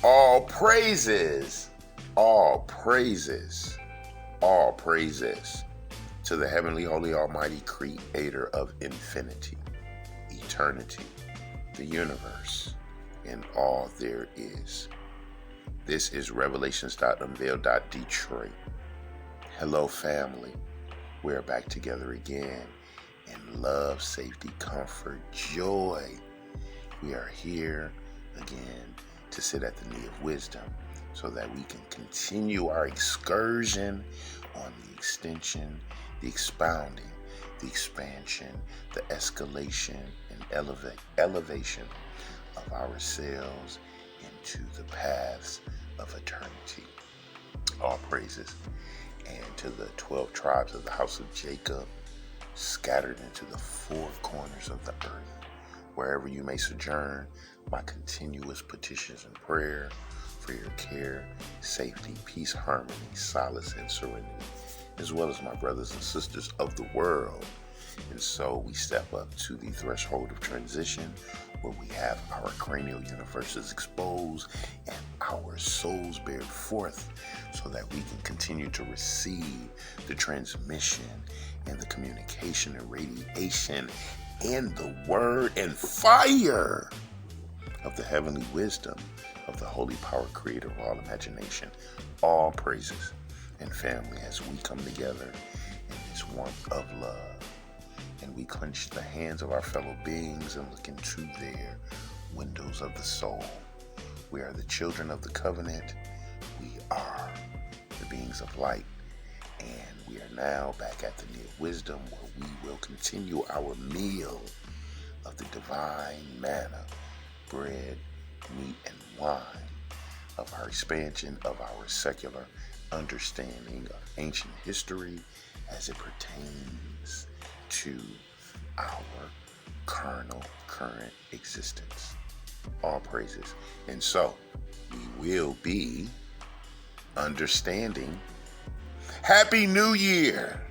All praises, all praises, all praises to the heavenly, holy, almighty creator of infinity, eternity, the universe, and all there is. This is Revelations.Unveiled. Detroit. Hello, family. We're back together again in love, safety, comfort, joy. We are here again to sit at the knee of wisdom so that we can continue our excursion on the extension, the expounding, the expansion, the escalation, and elevation of ourselves into the paths of eternity. All praises. And to the 12 tribes of the house of Jacob, scattered into the four corners of the earth, wherever you may sojourn, my continuous petitions and prayer for your care, safety, peace, harmony, solace, and serenity, as well as my brothers and sisters of the world. And so we step up to the threshold of transition, where we have our cranial universes exposed and our souls bared forth, so that we can continue to receive the transmission and the communication and radiation and the word and fire of the heavenly wisdom of the holy power creator of all imagination. All praises and family as we come together in this warmth of love, and we clench the hands of our fellow beings and look into their windows of the soul. We are the children of the covenant. We are the beings of light. And we are now back at the knee of wisdom, where we will continue our meal of the divine manna, bread, meat, and wine, of our expansion of our secular understanding of ancient history as it pertains to our carnal current existence. All praises. And so we will be understanding Happy New Year.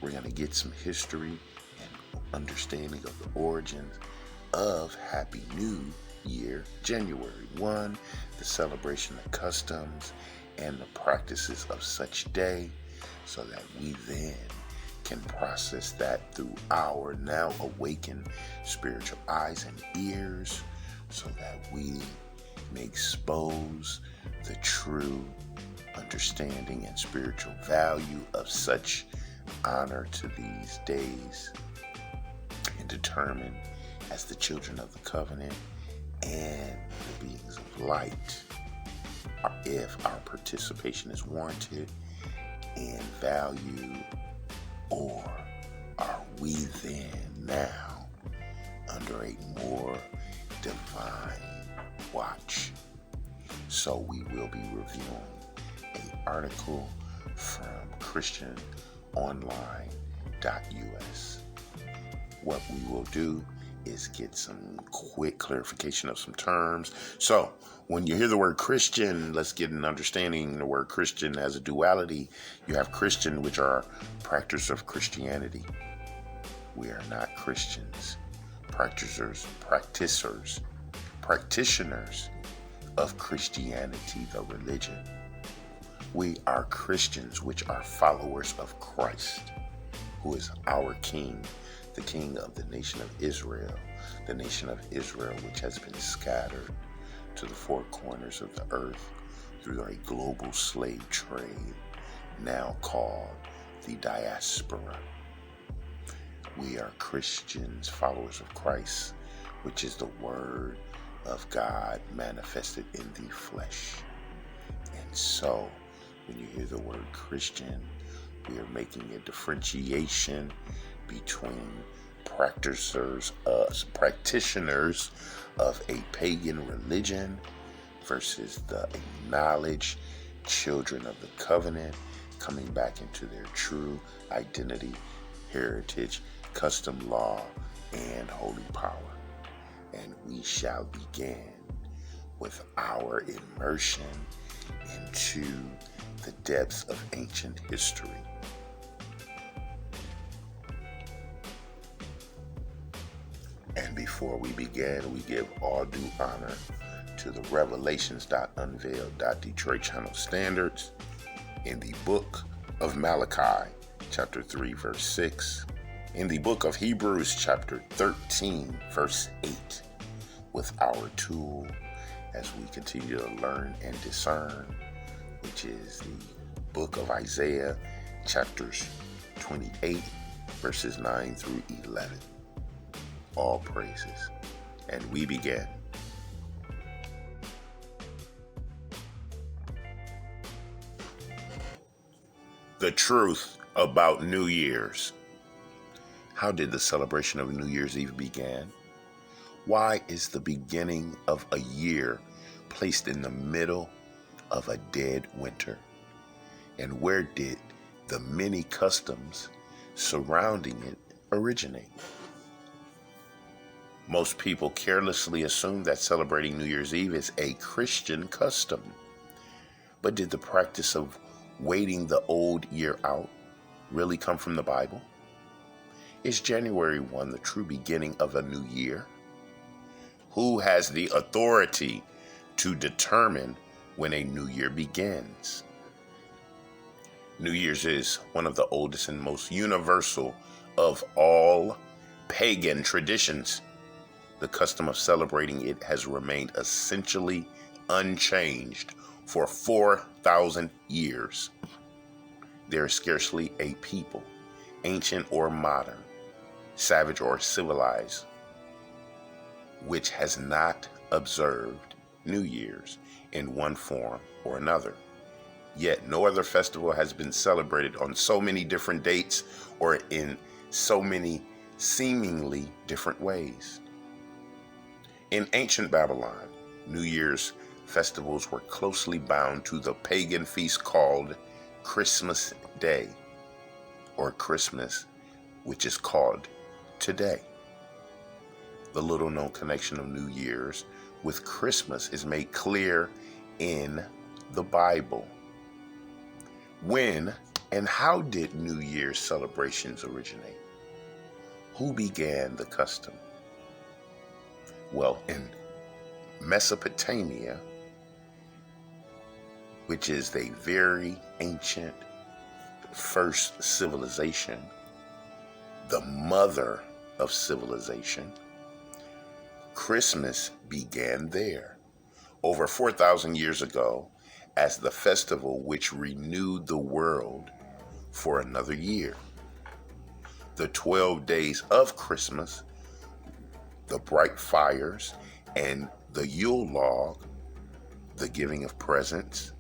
We're going to get some history and understanding of the origins of Happy New Year, January 1, the celebration of customs and the practices of such day, so that we then can process that through our now awakened spiritual eyes and ears, so that we may expose the true understanding and spiritual value of such honor to these days, and determine as the children of the covenant and the beings of light if our participation is warranted and valued, or are we then now under a more divine watch. So we will be reviewing an article from ChristianOnline.us. What we will do is get some quick clarification of some terms. So when you hear the word Christian, let's get an understanding. The word Christian as a duality. You have Christian, which are practitioners of Christianity. We are not Christians. Practitioners of Christianity, the religion. We are Christians, which are followers of Christ, who is our King, the King of the nation of Israel, the nation of Israel, which has been scattered to the four corners of the earth through a global slave trade, now called the diaspora. We are Christians, followers of Christ, which is the Word of God manifested in the flesh. And so, when you hear the word Christian, we are making a differentiation between practitioners of a pagan religion versus the acknowledged children of the covenant coming back into their true identity, heritage, custom law, and holy power. And we shall begin with our immersion into the depths of ancient history. And before we begin, we give all due honor to to the Revelations.Unveiled Detroit channel standards in the book of Malachi, chapter 3, verse 6, in the book of Hebrews, chapter 13, verse 8, with our tool as we continue to learn and discern, which is the book of Isaiah, chapters 28, verses 9 through 11. All praises. And we begin. The truth about New Year's. How did the celebration of New Year's Eve begin? Why is the beginning of a year placed in the middle of a dead winter? And where did the many customs surrounding it originate? Most people carelessly assume that celebrating New Year's Eve is a Christian custom. But did the practice of waiting the old year out really come from the Bible? Is January 1 the true beginning of a new year? Who has the authority to determine when a new year begins? New Year's is one of the oldest and most universal of all pagan traditions. The custom of celebrating it has remained essentially unchanged for 4,000 years. There is scarcely a people, ancient or modern, savage or civilized, which has not observed New Year's in one form or another. Yet no other festival has been celebrated on so many different dates or in so many seemingly different ways. In ancient Babylon, New Year's festivals were closely bound to the pagan feast called Christmas Day, or Christmas, which is called today. The little-known connection of New Year's with Christmas is made clear in the Bible. When and how did New Year's celebrations originate? Who began the custom? Well, in Mesopotamia, which is a very ancient first civilization, the mother of civilization, Christmas began there over 4,000 years ago as the festival which renewed the world for another year. The 12 days of Christmas, the bright fires and the Yule log, the giving of presents,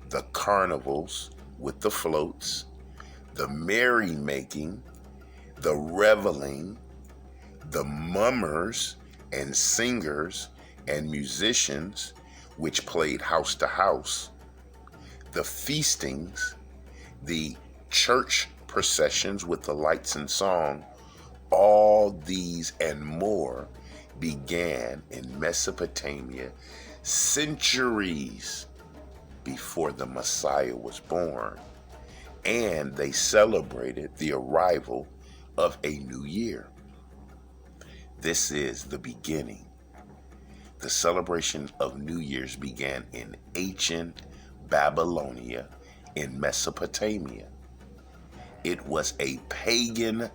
the carnivals with the floats, the merrymaking, the reveling, the mummers and singers and musicians which played house to house, the feastings, the church processions with the lights and song, all these and more began in Mesopotamia centuries before the Messiah was born, and they celebrated the arrival of a new year. This is the beginning. The celebration of New Year's began in ancient Babylonia in Mesopotamia. It was a pagan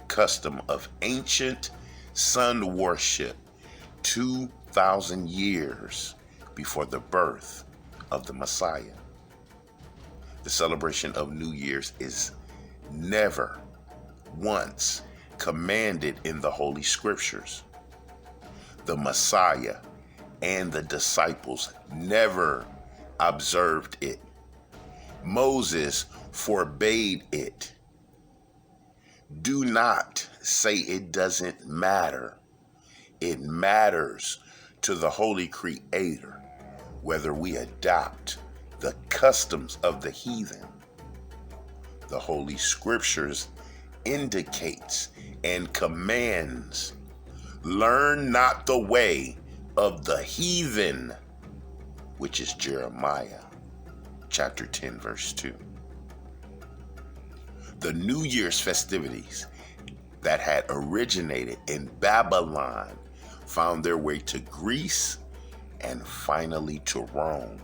custom of ancient sun worship 2,000 years before the birth of the Messiah. The celebration of New Year's is never once commanded in the Holy Scriptures. The Messiah and the disciples never observed it. Moses forbade it. Do not say it doesn't matter. It matters to the Holy Creator whether we adopt the customs of the heathen. The Holy Scriptures indicates and commands, learn not the way of the heathen, which is Jeremiah chapter 10, verse 2. The New Year's festivities that had originated in Babylon found their way to Greece and finally to Rome.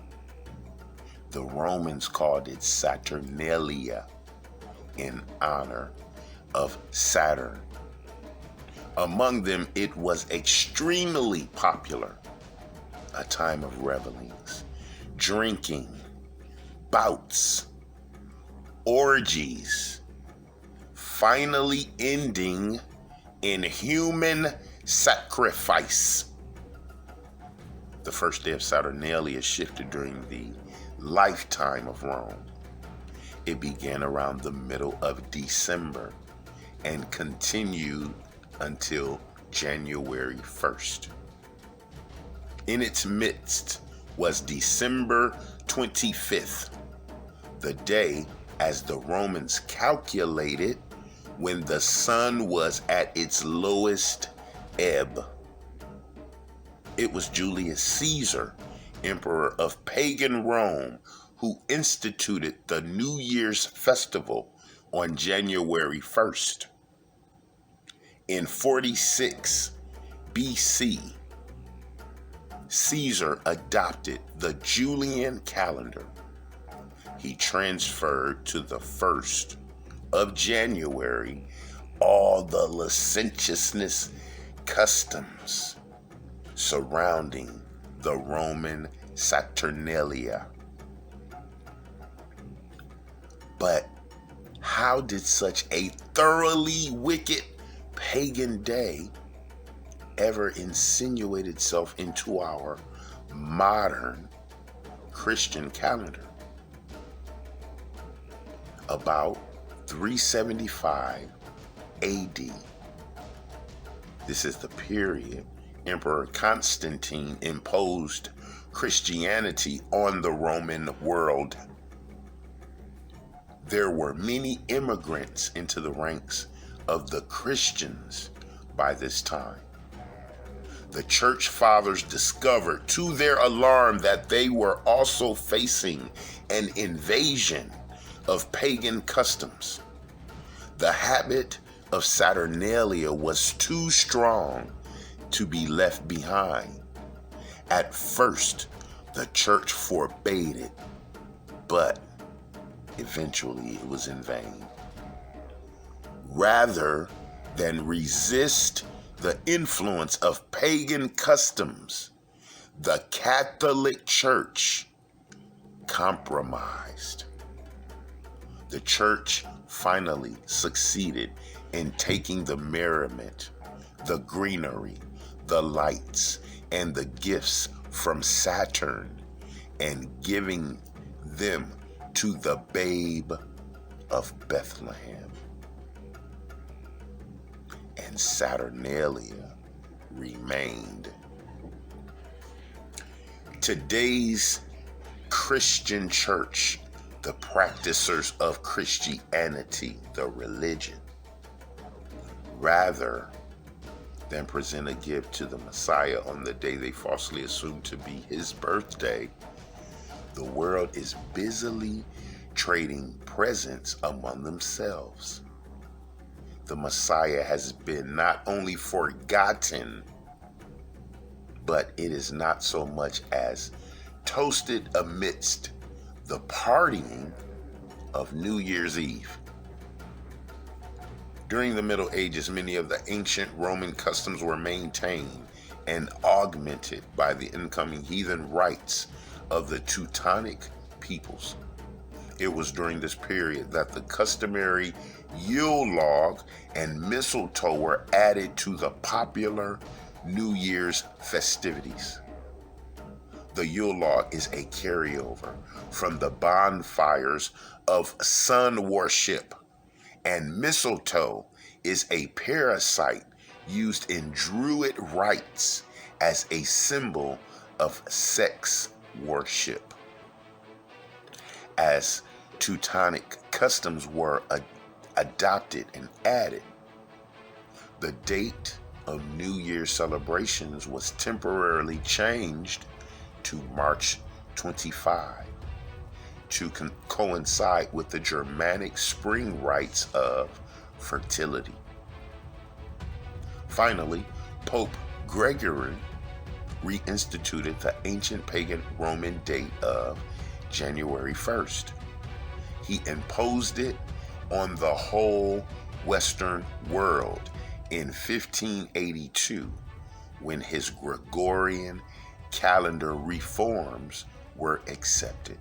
The Romans called it Saturnalia in honor of Saturn. Among them, it was extremely popular, a time of revelings, drinking, bouts, orgies, finally ending in human sacrifice. The first day of Saturnalia shifted during the lifetime of Rome. It began around the middle of December and continued until January 1st. In its midst was December 25th, the day, as the Romans calculated, when the sun was at its lowest ebb. It was Julius Caesar, emperor of pagan Rome, who instituted the New Year's festival on January 1st. In 46 BC, Caesar adopted the Julian calendar. He transferred to the 1st of January all the licentiousness customs surrounding the Roman Saturnalia. But how did such a thoroughly wicked pagan day ever insinuate itself into our modern Christian calendar? About 375 AD. This is the period Emperor Constantine imposed Christianity on the Roman world. There were many immigrants into the ranks of the Christians by this time. The church fathers discovered to their alarm that they were also facing an invasion of pagan customs. The habit of Saturnalia was too strong to be left behind. At first, the church forbade it, but eventually it was in vain. Rather than resist the influence of pagan customs, the Catholic Church compromised. The church finally succeeded in taking the merriment, the greenery, the lights, and the gifts from Saturn and giving them to the babe of Bethlehem. And Saturnalia remained. Today's Christian church, the practicers of Christianity, the religion, rather than present a gift to the Messiah on the day they falsely assumed to be his birthday, the world is busily trading presents among themselves. The Messiah has been not only forgotten, but it is not so much as toasted amidst the partying of New Year's Eve. During the Middle Ages, many of the ancient Roman customs were maintained and augmented by the incoming heathen rites of the Teutonic peoples. It was during this period that the customary Yule log and mistletoe were added to the popular New Year's festivities. The Yule log is a carryover from the bonfires of sun worship, and mistletoe is a parasite used in Druid rites as a symbol of sex worship. As Teutonic customs were adopted and added, the date of New Year's celebrations was temporarily changed to March 25 to coincide with the Germanic spring rites of fertility. Finally, Pope Gregory reinstituted the ancient pagan Roman date of January 1st. He imposed it on the whole Western world in 1582 when his Gregorian calendar reforms were accepted.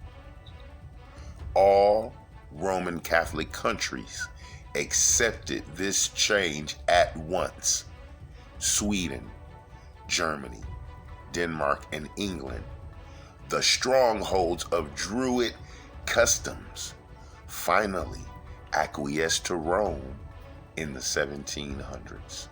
All Roman Catholic countries accepted this change at once. Sweden, Germany, Denmark, and England, the strongholds of Druid customs, finally acquiesced to Rome in the 1700s.